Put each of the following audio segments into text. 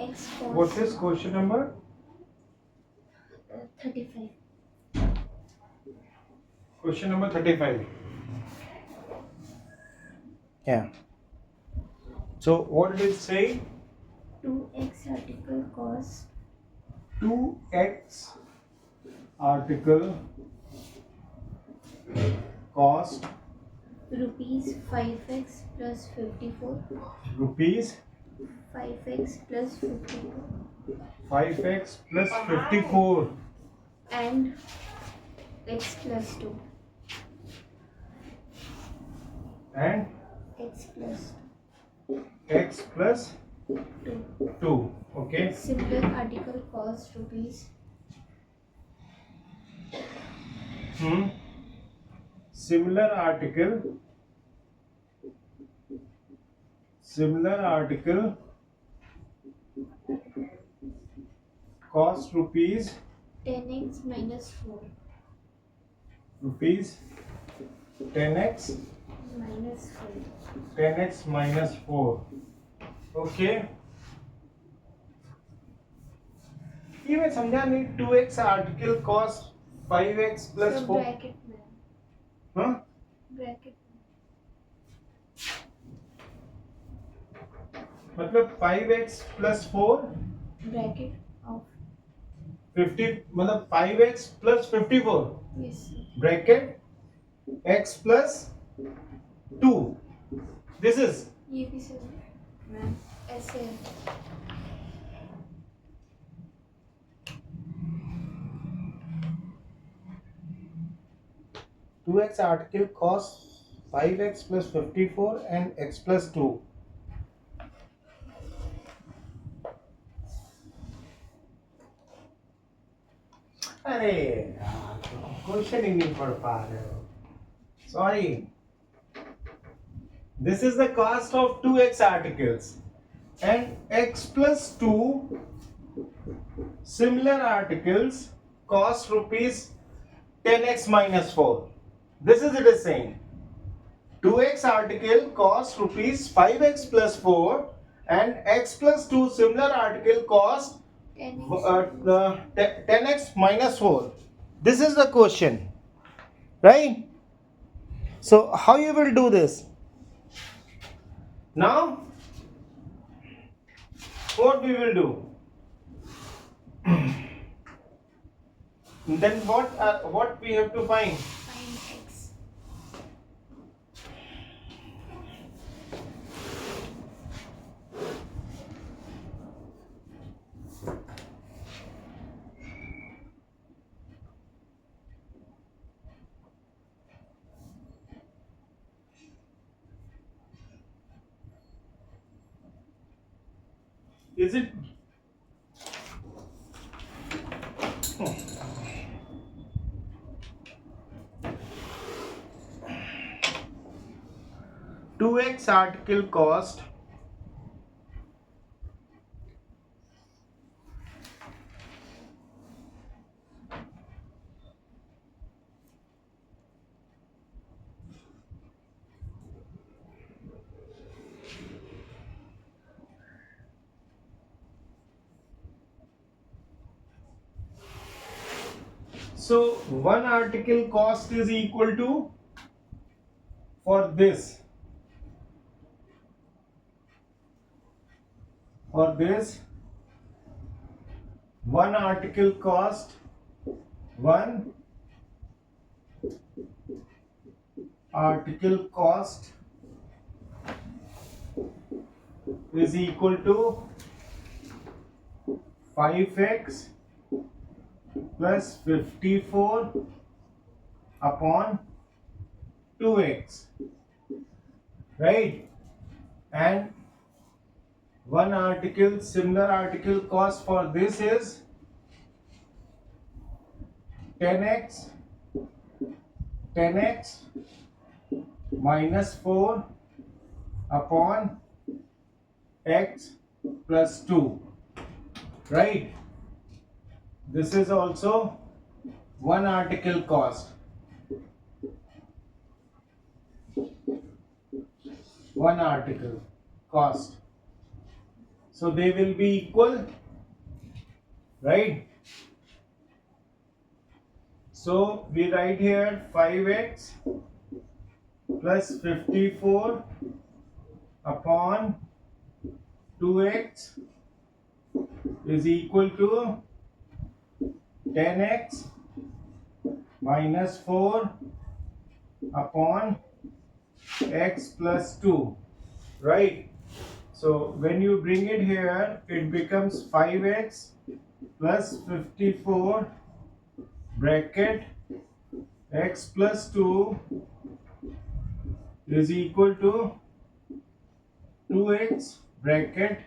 x cost. What is question number? 35. Question number 35. Yeah. So what did it say? 2x article cost 2x article cost rupees 5x plus 54. rupees 5x plus 54 5x plus 54 and x plus 2. and X plus x plus 2. 2. Okay. Similar article cost rupees Similar article cost rupees 10x minus 4. rupees 10x Minus 4. 10x minus 4. Okay. ये मैं समझा नहीं. 2x article cost 5x plus So 4. bracket में. हाँ Bracket. मतलब 5x plus 4 Bracket of 50 मतलब 5x plus 54 yes. Bracket x plus 2. This is ये भी सही मैम ऐसे है. 2x article costs 5x plus 54 and x plus 2. अरे क्वेश्चन ही नहीं पढ़ पा रहे हो. Sorry. This is the cost of 2x articles and x plus 2 similar articles cost rupees 10x minus 4. This is it is saying 2x article cost rupees 5x plus 4 and x plus 2 similar article cost 10x minus 4. This is the question, right? So how you will do this? Now what we will do? Then what we have to find? Find x. Is it 2x article cost so one article cost is equal to for this one article cost is equal to 5x plus 54 upon 2x, right? And one article similar article cost for this is 10x minus 4 upon x plus 2, right? This is also one article cost. One article cost. So they will be equal, right? So we write here 5x plus 54 upon 2x is equal to 10x minus 4 upon x plus 2, right? So when you bring it here, it becomes 5x plus 54 bracket x plus 2 is equal to 2x bracket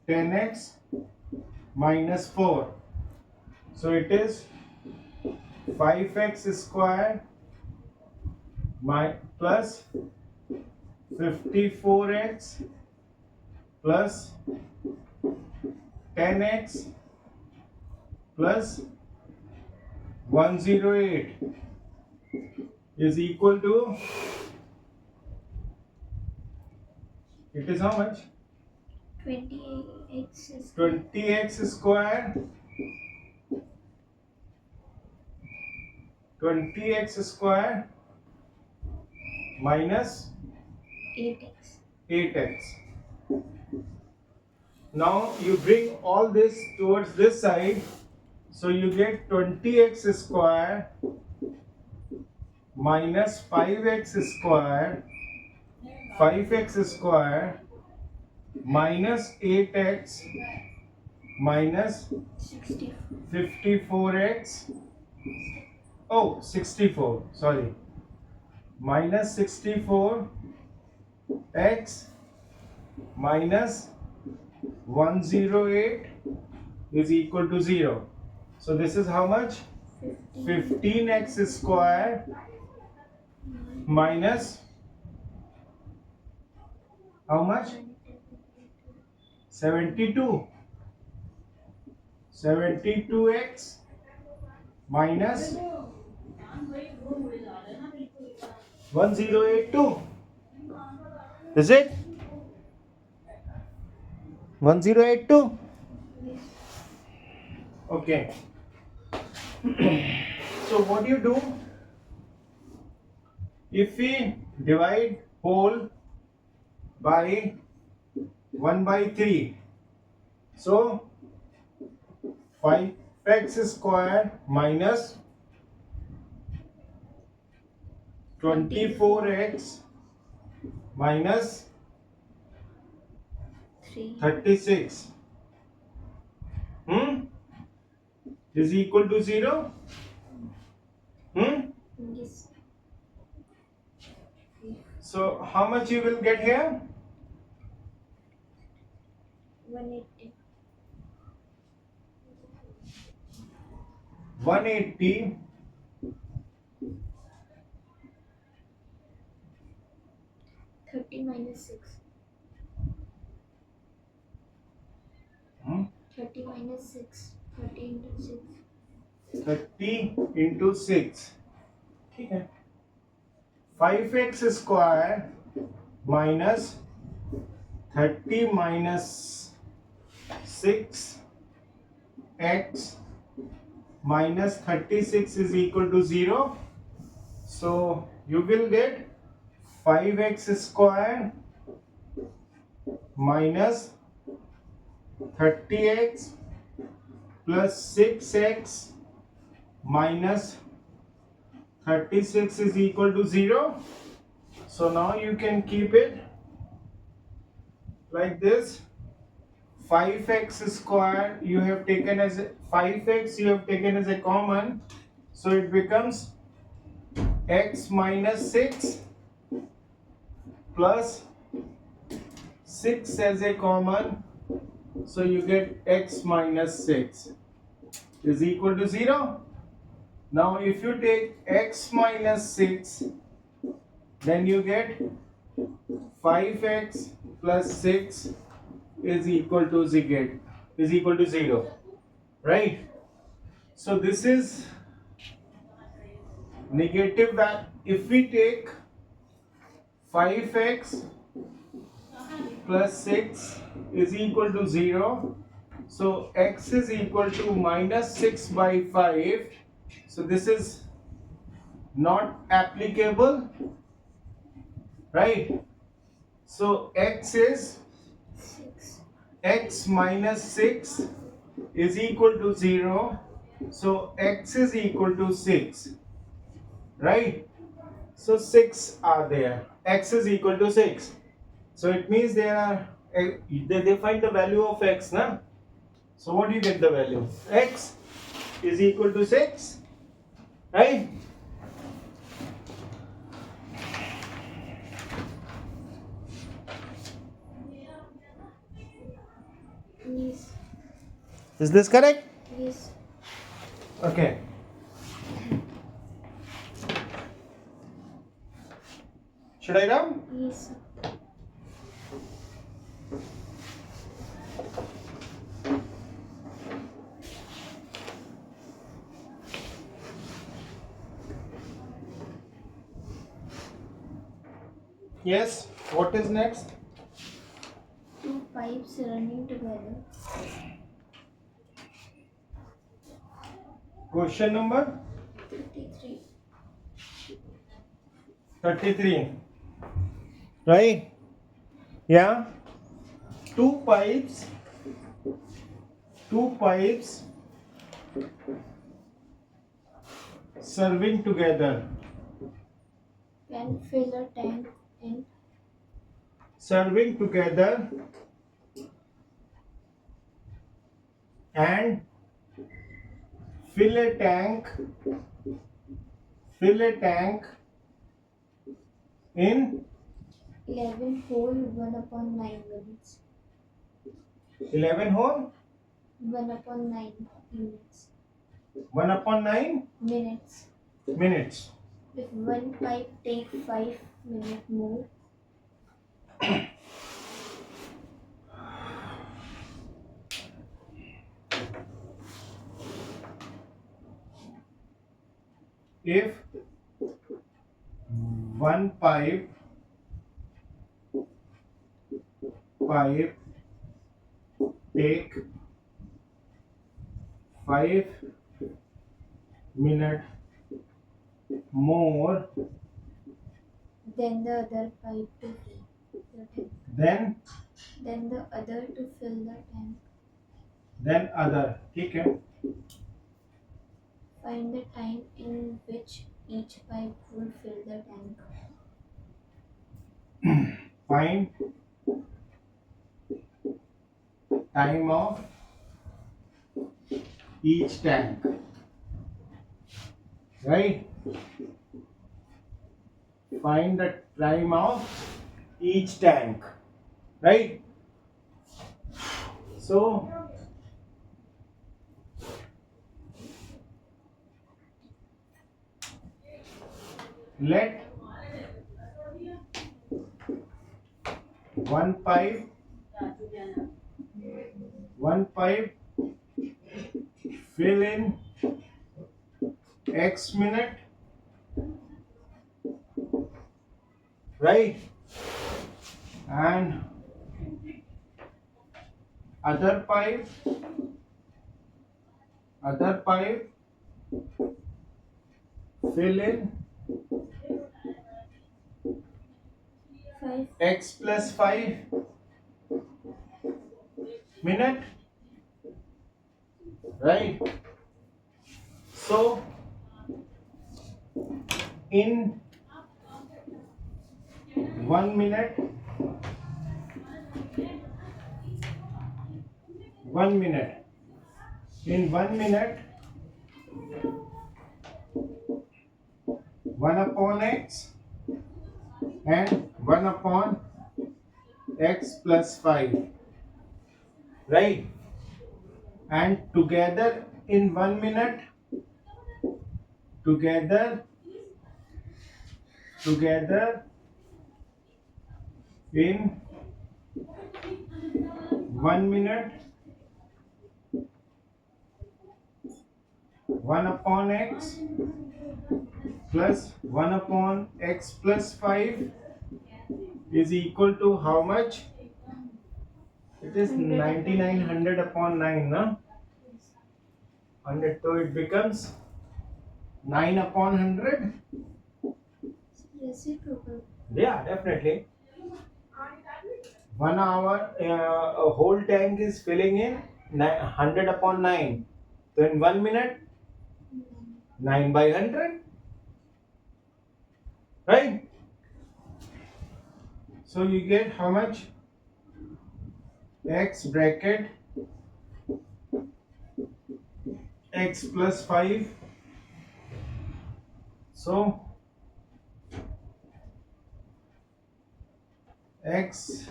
10x minus 4. So it is 5x square plus 54x plus 10x plus 108 is equal to, it is how much? 20x square 20x square minus 8x. Now you bring all this towards this side, so you get 20x square minus 5x square 5x square minus 8x minus 54x, oh 64, sorry, minus 64x minus 108 is equal to 0. So this is how much? 15x square minus how much? 72x minus 1082. Is it 1082? Okay. So what do you do? If we divide whole by 1 by 3, so 5x square minus 24x minus 36 is equal to 0. Yes. So how much you will get here? 180. 180 30 minus 6. 30 minus 6. 30 into 6. 30 into 6. ठीक है. 5x square minus 30 minus 6x minus 36 is equal to 0. So you will get 5x square minus 30x plus 6x minus 36 is equal to 0. So now you can keep it like this. 5x square you have taken as 5x you have taken as a common, so it becomes x minus 6 plus 6 as a common, so you get x minus 6 is equal to 0. Now if you take x minus 6, then you get 5x plus 6 is equal to 0, right? So this is negative value. If we take 5x plus 6 is equal to 0. So x is equal to minus 6 by 5. So this is not applicable, right? So x is 6. x minus 6 is equal to 0. So x is equal to 6, right? So 6 are there. X is equal to 6. So it means they find the value of x, na? So what do you get the value? X is equal to 6, right? Yes. Is this correct? Yes. Okay. Should I run? Yes. Yes. What is next? Two pipes running together. Question number 33. 33. Right? Yeah. Two pipes serving together. Can fill a tank in Serving together and fill a tank in 11 whole 1/9 minutes. 11 whole 1/9 minutes. 1/9 Minutes. minutes. If one pipe take 5 minutes more, If one pipe take 5 minutes more then the other pipe to fill the tank. than Then the other to fill the tank. other. ठीक है. Find the time in which each pipe will fill the tank. Find time of each tank. Right? Find the time of each tank. Right? So let one pipe fill in x minute, right? And other pipe fill in 5. x plus 5 minute, right? So in 1 minute, 1 minute, in 1 minute 1 upon x and 1 upon x plus 5, right? And together in 1 minute, together in 1 minute 1 upon x plus 1 upon x plus 5 is equal to how much? It is 9900 upon 9, na? 100, so it becomes 9 upon 100. Reciprocal. Yeah, definitely. 1 hour, a whole tank is filling in 100 upon 9. So in 1 minute, 9 by 100, right? So you get how much? X bracket x plus 5. So x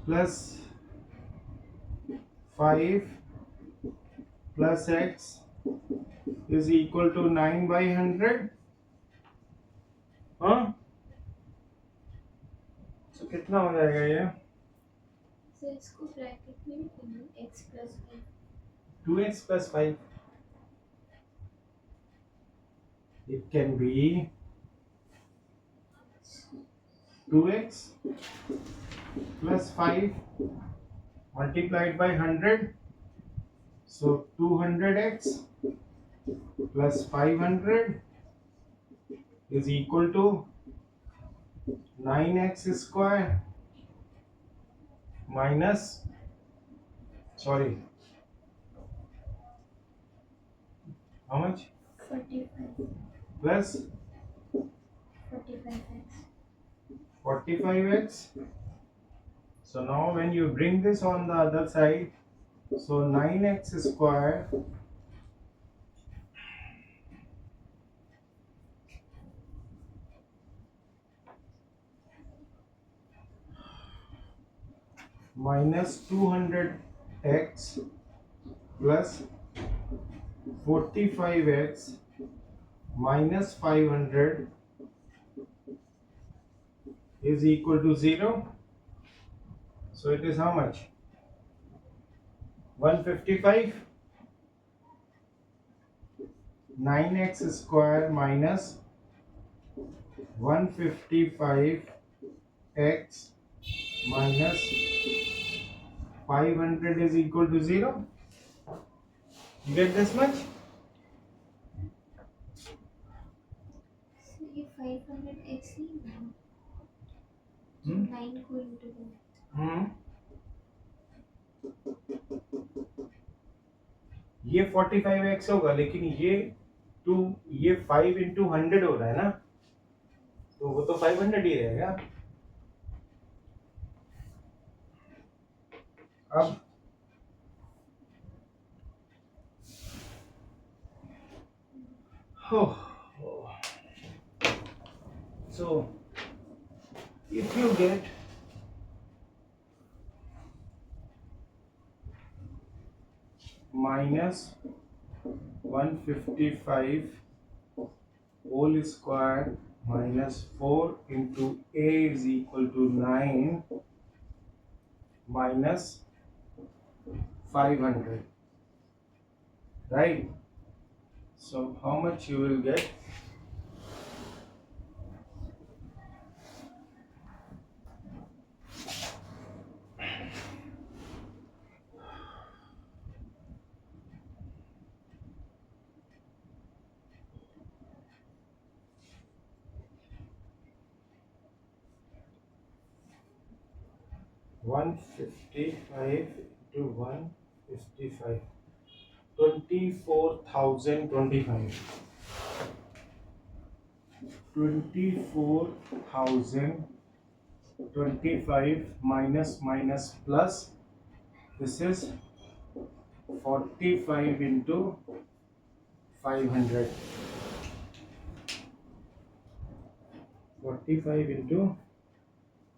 plus 5 plus x is equal to 9 by 100. हाँ, तो कितना हो जाएगा ये? So इसको bracket में लिखेंगे x plus 5. 2x plus 5. It can be 2x plus 5 multiplied by 100. So 200x plus 500 is equal to 9x square minus, sorry, how much? 45. Plus 45x. 45x. So now when you bring this on the other side, so 9x square minus 200x plus 45x minus 500 is equal to 0. So it is how much? 155. 9x square minus 155x minus 500 is equal to 0. You get this much? So ये 500x नहीं है. Hmm? 9 को into the. ये 45x होगा, लेकिन ये 5 into 100 हो रहा है ना, तो वो तो 500 ही रहेगा. अब so if you get minus 155 whole square minus 4 into a is equal to 9 minus 500, right? So how much you will get? One 55 to 155, 24,025. 24,025 minus plus. This is 45 into 500. 45 into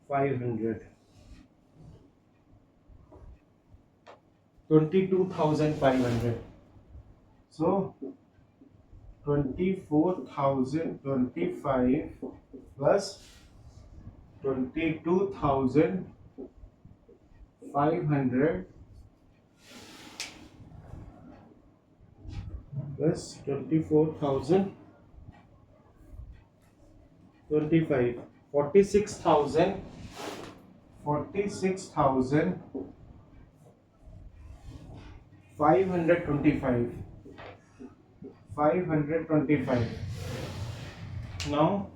500. 22,500. So 24,025 plus 22,500 plus 24,025, 46,500 46,525. 525. Now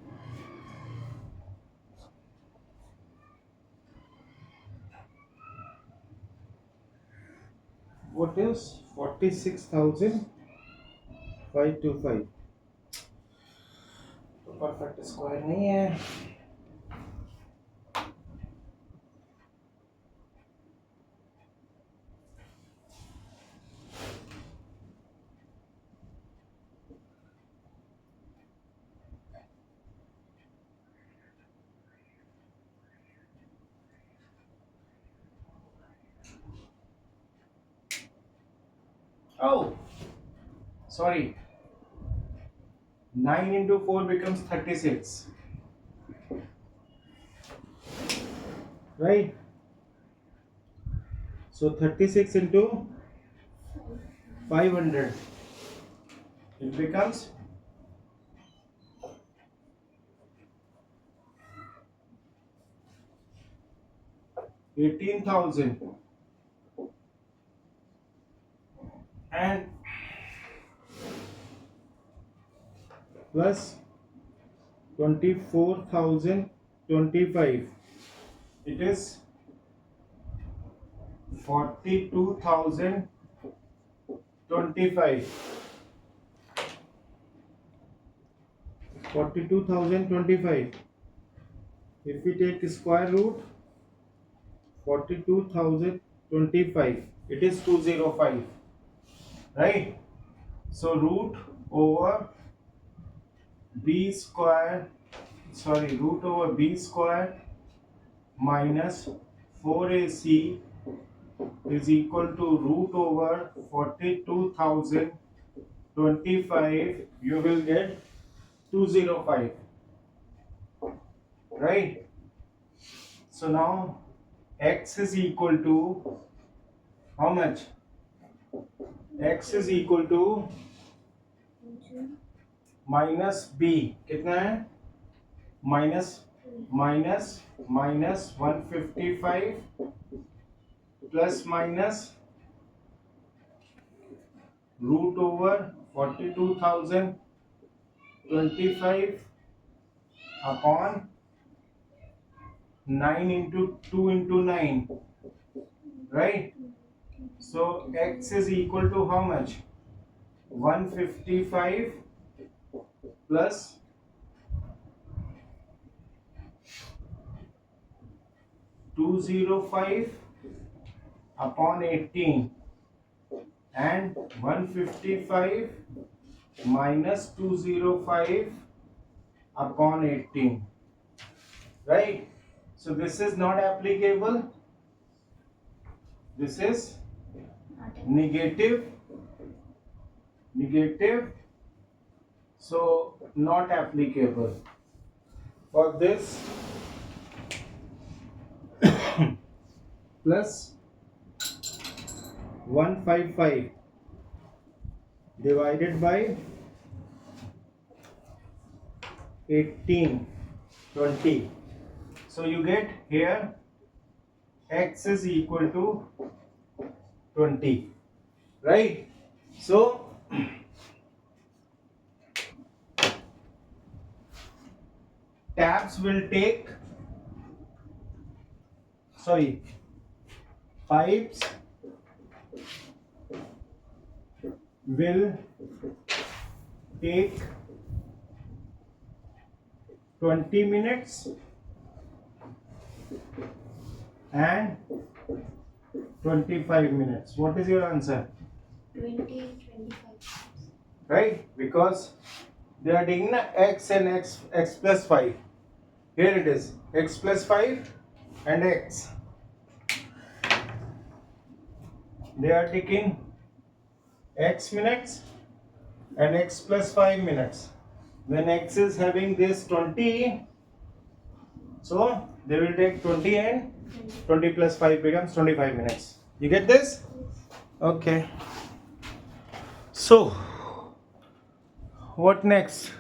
what is 46,525? तो perfect square नहीं है. Oh, sorry. 9 into 4 becomes 36. Right? So 36 into 500. It becomes 18,000. And plus 24,025. It is 42,025. 42,025. If we take square root 42,025, it is 205. Right? So root over b square, root over b square minus 4ac is equal to root over 42,025. You will get 205. Right? So now x is equal to how much? X is equal to minus b. कितना है? minus 155 plus minus root over 42,025 upon 9 into 2 into 9. Right? So x is equal to how much? 155 plus 205 upon 18 and 155 minus 205 upon 18. Right? So this is not applicable. This is negative. So not applicable. For this plus 155 divided by 18, 20. So you get here x is equal to 20. Right? So pipes will take take 20 minutes and 25 minutes. What is your answer? 25. Right? Because they are taking x and x plus 5. Here it is x plus 5 and x. They are taking x minutes and x plus 5 minutes. When x is having this 20, so they will take 20 and 20 plus 5 becomes 25 minutes. You get this? Okay. So what next?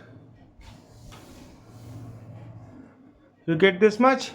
You get this much?